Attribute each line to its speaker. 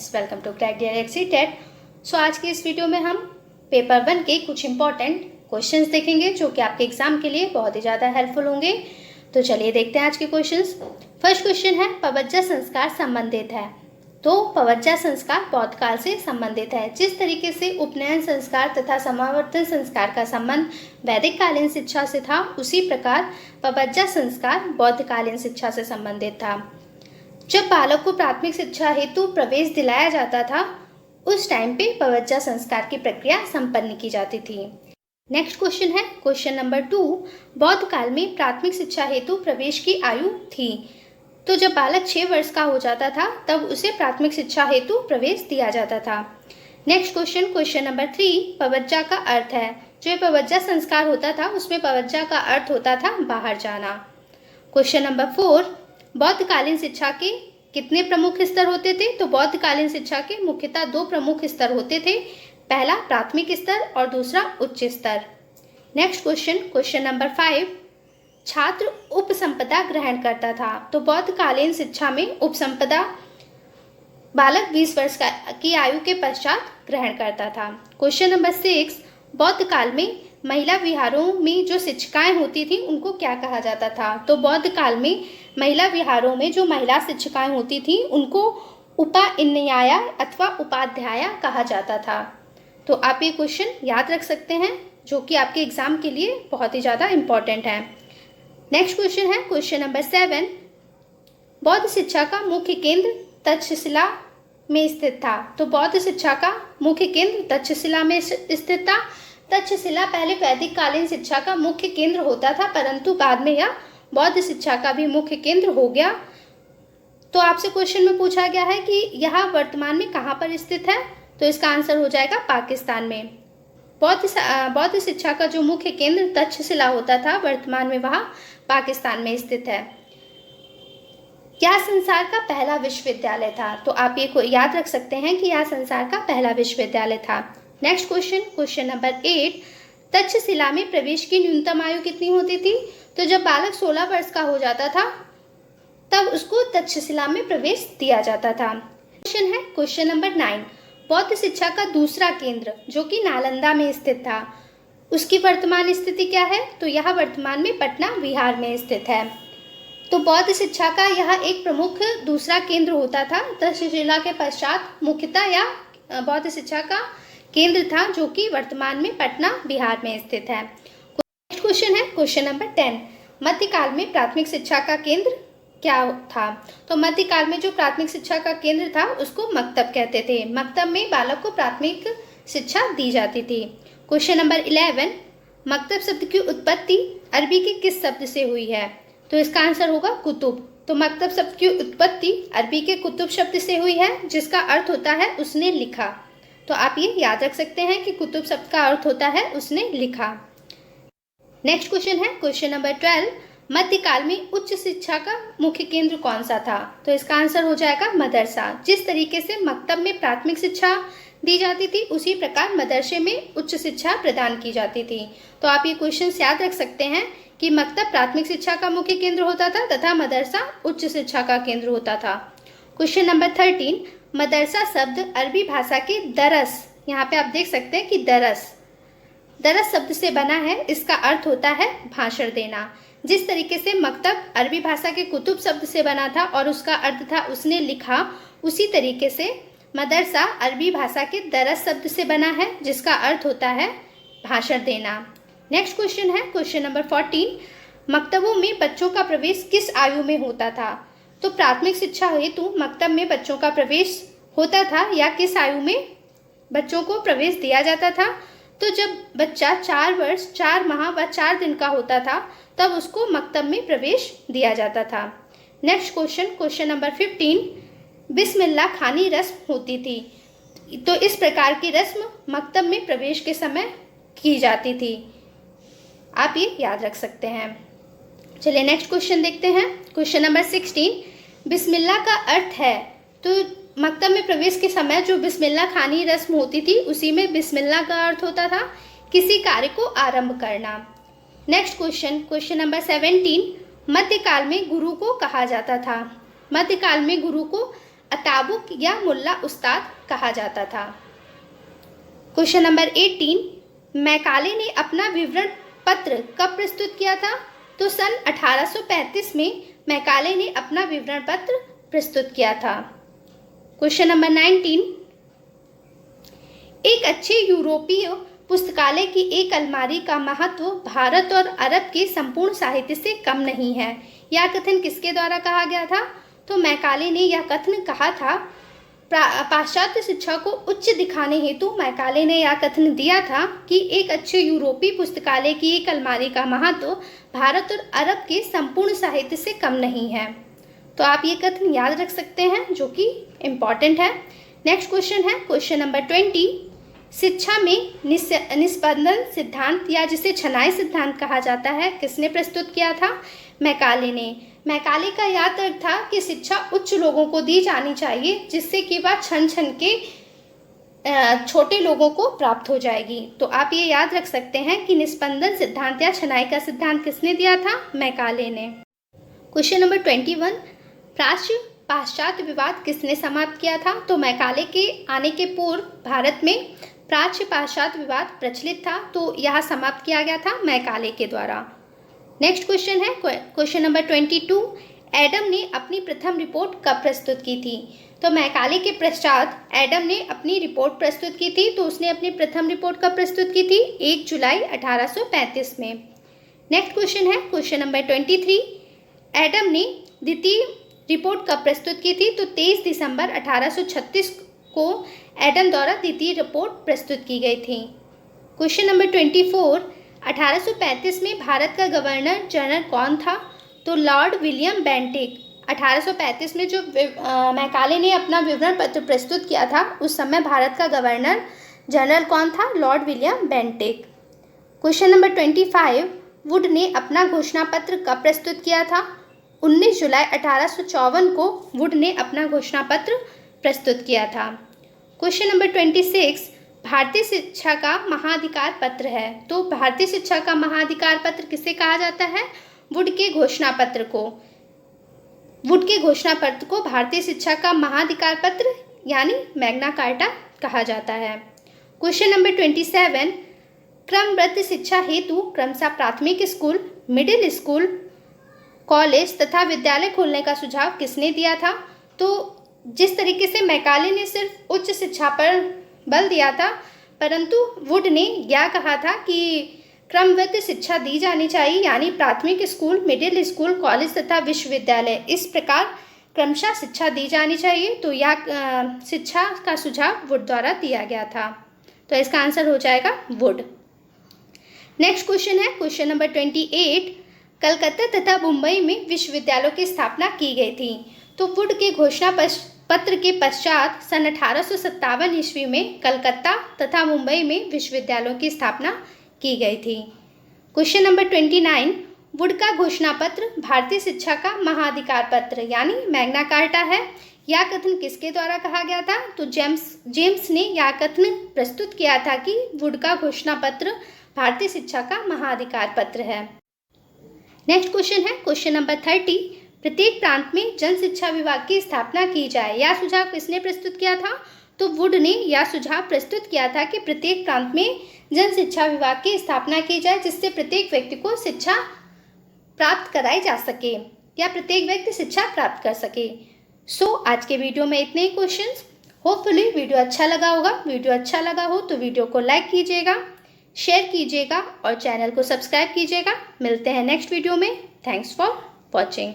Speaker 1: Welcome to crack dear एक्सी टेट। So आज की इस वीडियो में हम पेपर 1 के कुछ इंपॉर्टेंट क्वेश्चंस देखेंगे जो कि आपके एग्जाम के लिए बहुत ही ज़्यादा हेल्पफुल होंगे। तो चलिए देखते हैं आज के क्वेश्चंस। फर्स्ट क्वेश्चन है, पवज्जा संस्कार संबंधित है। तो पवज्जा संस्कार बौद्ध काल से संबंधित है। जिस तरीके से उपनयन संस्कार तथा समावर्तन संस्कार का संबंध वैदिक कालीन शिक्षा से था, उसी प्रकार पवज्जा संस्कार बौद्ध कालीन शिक्षा से संबंधित था। जब बालक को प्राथमिक शिक्षा हेतु प्रवेश दिलाया जाता था, उस टाइम पे पवज्जा संस्कार की प्रक्रिया संपन्न की जाती थी। नेक्स्ट क्वेश्चन है, क्वेश्चन नंबर 2, बौद्ध काल में प्राथमिक शिक्षा हेतु प्रवेश की आयु थी। तो जब बालक 6 वर्ष का हो जाता था, तब उसे प्राथमिक शिक्षा हेतु प्रवेश दिया जाता था। नेक्स्ट क्वेश्चन, क्वेश्चन नंबर 3, पवज्जा का अर्थ है। जो पवज्जा संस्कार होता था, उसमें पवज्जा का अर्थ होता था बाहर जाना। क्वेश्चन नंबर 4, बौद्ध कालीन शिक्षा के कितने प्रमुख स्तर होते थे। तो बौद्ध कालीन शिक्षा के मुख्यतः 2 प्रमुख स्तर होते थे, पहला प्राथमिक स्तर और दूसरा उच्च स्तर। नेक्स्ट क्वेश्चन, क्वेश्चन नंबर 5, छात्र उपसंपदा ग्रहण करता था। तो बौद्ध कालीन शिक्षा में उपसंपदा बालक 20 वर्ष की आयु के पश्चात ग्रहण करता था। क्वेश्चन नंबर 6, बौद्ध काल में महिला विहारों में जो शिक्षिकाएं होती थी, उनको क्या कहा जाता था। तो बौद्ध काल में महिला विहारों में जो महिला शिक्षिकाएं होती थी, उनको उपान्याया अथवा उपाध्याया कहा जाता था। तो आप ये क्वेश्चन याद रख सकते हैं, जो कि आपके एग्जाम के लिए बहुत ही ज़्यादा इम्पोर्टेंट है। नेक्स्ट क्वेश्चन है, क्वेश्चन नंबर 7, बौद्ध शिक्षा का मुख्य केंद्र तक्षशिला में स्थित था। तो बौद्ध शिक्षा का मुख्य केंद्र तक्षशिला में स्थित था। तक्षशिला पहले वैदिक कालीन शिक्षा का मुख्य केंद्र होता था, परंतु बाद में यह बौद्ध शिक्षा का भी मुख्य केंद्र हो गया। तो आपसे क्वेश्चन में पूछा गया है कि यह वर्तमान में कहाँ पर स्थित है। तो इसका आंसर हो जाएगा पाकिस्तान में। बौद्ध शिक्षा का जो मुख्य केंद्र तक्षशिला होता था, वर्तमान में वह पाकिस्तान में स्थित है। यह संसार का पहला विश्वविद्यालय था। तो आप ये याद रख सकते हैं कि यह संसार का पहला विश्वविद्यालय था। Next question, question number 8, Takshashila में प्रवेश की न्यूनतम आयु कितनी होती थी। तो जब बालक 16 वर्ष का हो जाता था, तब उसको तक्षशिला में प्रवेश दिया जाता था। क्वेश्चन है, क्वेश्चन नंबर 9, बौद्ध शिक्षा का दूसरा केंद्र जो कि नालंदा में स्थित था, उसकी वर्तमान स्थिति क्या है। तो यह वर्तमान में पटना बिहार में स्थित है। तो बौद्ध शिक्षा का यह एक प्रमुख दूसरा केंद्र होता था। तक्षशिला के पश्चात मुख्यतः यह बौद्ध शिक्षा का केंद्र था, जो कि वर्तमान में पटना बिहार में स्थित है। नेक्स्ट क्वेश्चन है, क्वेश्चन नंबर 10, मध्यकाल में प्राथमिक शिक्षा का केंद्र क्या था। तो मध्यकाल में जो प्राथमिक शिक्षा का केंद्र था, उसको मकतब कहते थे। मकतब में बालक को प्राथमिक शिक्षा दी जाती थी। क्वेश्चन नंबर 11, मकतब शब्द की उत्पत्ति अरबी के किस शब्द से हुई है। तो इसका आंसर होगा कुतुब। तो मकतब शब्द की उत्पत्ति अरबी के कुतुब शब्द से हुई है, जिसका अर्थ होता है उसने लिखा। तो आप ये याद रख सकते हैं कि कुतुब शब्द का अर्थ होता है उसने लिखा। नेक्स्ट क्वेश्चन है, क्वेश्चन नंबर 12, मध्यकाल में उच्च शिक्षा का मुख्य केंद्र कौन सा था। तो इसका आंसर हो जाएगा मदरसा। जिस तरीके से मकतब में प्राथमिक शिक्षा दी जाती थी, उसी प्रकार मदरसे में उच्च शिक्षा प्रदान की जाती थी। तो आप ये क्वेश्चन याद रख सकते हैं कि मकतब प्राथमिक शिक्षा का मुख्य केंद्र होता था तथा मदरसा उच्च शिक्षा का केंद्र होता था। क्वेश्चन नंबर 13, मदरसा शब्द अरबी भाषा के दरस, यहाँ पे आप देख सकते हैं कि दरस शब्द से बना है। इसका अर्थ होता है भाषण देना। जिस तरीके से मकतब अरबी भाषा के कुतुब शब्द से बना था और उसका अर्थ था उसने लिखा, उसी तरीके से मदरसा अरबी भाषा के दरस शब्द से बना है, जिसका अर्थ होता है भाषण देना। नेक्स्ट क्वेश्चन है, क्वेश्चन नंबर 14, मकतबों में बच्चों का प्रवेश किस आयु में होता था। तो प्राथमिक शिक्षा हेतु मकतब में बच्चों का प्रवेश होता था या किस आयु में बच्चों को प्रवेश दिया जाता था। तो जब बच्चा 4 वर्ष 4 माह व 4 दिन का होता था, तब उसको मकतब में प्रवेश दिया जाता था। नेक्स्ट क्वेश्चन, क्वेश्चन नंबर 15, बिस्मिल्लाह खानी रस्म होती थी। तो इस प्रकार की रस्म मकतब में प्रवेश के समय की जाती थी। आप ये याद रख सकते हैं। चलिए नेक्स्ट क्वेश्चन देखते हैं। क्वेश्चन नंबर 16, बिस्मिल्लाह का अर्थ है। तो मकतब में प्रवेश के समय जो बिस्मिल्लाह खानी रस्म होती थी, उसी में बिस्मिल्लाह का अर्थ होता था किसी कार्य को आरंभ करना। नेक्स्ट क्वेश्चन, क्वेश्चन नंबर 17, मध्यकाल में गुरु को कहा जाता था। मध्यकाल में गुरु को अताबुक या मुल्ला उस्ताद कहा जाता था। क्वेश्चन नंबर 18, मैकाले ने अपना विवरण पत्र कब प्रस्तुत किया था? तो सन 1835 में मैकाले ने अपना विवरण पत्र प्रस्तुत किया था। क्वेश्चन नंबर 19, एक अच्छे यूरोपीय पुस्तकालय की एक अलमारी का महत्व भारत और अरब के संपूर्ण साहित्य से कम नहीं है। यह कथन किसके द्वारा कहा गया था? तो मैकाले ने यह कथन कहा था। पाश्चात्य शिक्षा को उच्च दिखाने हेतु मैकाले ने यह कथन दिया था कि एक अच्छे यूरोपीय पुस्तकालय की एक अलमारी का महत्व भारत और अरब के संपूर्ण साहित्य से कम नहीं है। तो आप ये कथन याद रख सकते हैं, जो कि इम्पॉर्टेंट है। नेक्स्ट क्वेश्चन है क्वेश्चन नंबर 20, शिक्षा में निस्पंदन सिद्धांत या जिसे छनाई सिद्धांत कहा जाता है किसने प्रस्तुत किया था? मैकाले ने। मैकाले का यह तर्क था कि शिक्षा उच्च लोगों को दी जानी चाहिए, जिससे कि वह छन छन के छोटे लोगों को प्राप्त हो जाएगी। तो आप ये याद रख सकते हैं कि निस्पंदन सिद्धांत या छनाई का सिद्धांत किसने दिया था? मैकाले ने। क्वेश्चन नंबर 21, प्राच्य पाश्चात्य विवाद किसने समाप्त किया था? तो मैकाले के आने के पूर्व भारत में प्राच्य पाश्चात्य विवाद प्रचलित था, तो यह समाप्त किया गया था मैकाले के द्वारा। नेक्स्ट क्वेश्चन है क्वेश्चन नंबर 22, एडम ने अपनी प्रथम रिपोर्ट कब प्रस्तुत की थी? तो मैकाले के पश्चात एडम ने अपनी रिपोर्ट प्रस्तुत की थी। तो उसने अपनी प्रथम रिपोर्ट कब प्रस्तुत की थी? 1 जुलाई 1835 में। नेक्स्ट क्वेश्चन है क्वेश्चन नंबर 23, एडम ने द्वितीय रिपोर्ट कब प्रस्तुत की थी? तो 23 दिसंबर 1836 को एडम द्वारा द्वितीय रिपोर्ट प्रस्तुत की गई थी। क्वेश्चन नंबर 24, 1835 में भारत का गवर्नर जनरल कौन था? तो लॉर्ड विलियम बेंटिक। 1835 में जो मैकाले ने अपना विवरण पत्र प्रस्तुत किया था, उस समय भारत का गवर्नर जनरल कौन था? Lord William Bentinck. Question number 25, would ने अपना घोषणा पत्र कब प्रस्तुत किया था? 19 जुलाई 1854 को वुड ने अपना घोषणा पत्र प्रस्तुत किया था। क्वेश्चन नंबर 26, भारतीय शिक्षा का महाधिकार पत्र है। तो भारतीय शिक्षा का महाधिकार पत्र किसे कहा जाता है? वुड के घोषणा पत्र को। वुड के घोषणा पत्र को भारतीय शिक्षा का महाधिकार पत्र यानी मैग्ना कार्टा कहा जाता है। क्वेश्चन नंबर 27, क्रमबद्ध शिक्षा हेतु क्रमशः प्राथमिक स्कूल, मिडिल स्कूल, कॉलेज तथा विद्यालय खोलने का सुझाव किसने दिया था? तो जिस तरीके से मैकाले ने सिर्फ उच्च शिक्षा पर बल दिया था, परंतु वुड ने यह कहा था कि क्रमबद्ध शिक्षा दी जानी चाहिए, यानी प्राथमिक स्कूल, मिडिल स्कूल, कॉलेज तथा विश्वविद्यालय इस प्रकार क्रमशः शिक्षा दी जानी चाहिए। तो यह शिक्षा का सुझाव वुड द्वारा दिया गया था। तो इसका आंसर हो जाएगा वुड। नेक्स्ट क्वेश्चन है क्वेश्चन नंबर 28, कलकत्ता तथा मुंबई में विश्वविद्यालयों की स्थापना की गई थी। तो वुड के घोषणा पत्र के पश्चात सन 1857 ईस्वी में कलकत्ता तथा मुंबई में विश्वविद्यालयों की स्थापना की गई थी। क्वेश्चन नंबर 29, वुड का घोषणा पत्र भारतीय शिक्षा का महाधिकार पत्र यानी मैग्ना कार्टा है। यह कथन किसके द्वारा कहा गया था? तो जेम्स ने यह कथन प्रस्तुत किया था कि वुड का घोषणा पत्र भारतीय शिक्षा का महाधिकार पत्र है। नेक्स्ट क्वेश्चन है क्वेश्चन नंबर 30, प्रत्येक प्रांत में जन शिक्षा विभाग की स्थापना की जाए। यह सुझाव किसने प्रस्तुत किया था? तो वुड ने यह सुझाव प्रस्तुत किया था कि प्रत्येक प्रांत में जन शिक्षा विभाग की स्थापना की जाए, जिससे प्रत्येक व्यक्ति को शिक्षा प्राप्त कराई जा सके या प्रत्येक व्यक्ति शिक्षा प्राप्त कर सके। आज के वीडियो में इतने ही क्वेश्चंस। होपफुली वीडियो अच्छा लगा होगा। वीडियो अच्छा लगा हो तो वीडियो को लाइक कीजिएगा, शेयर कीजिएगा और चैनल को सब्सक्राइब कीजिएगा। मिलते हैं नेक्स्ट वीडियो में। Thanks for watching.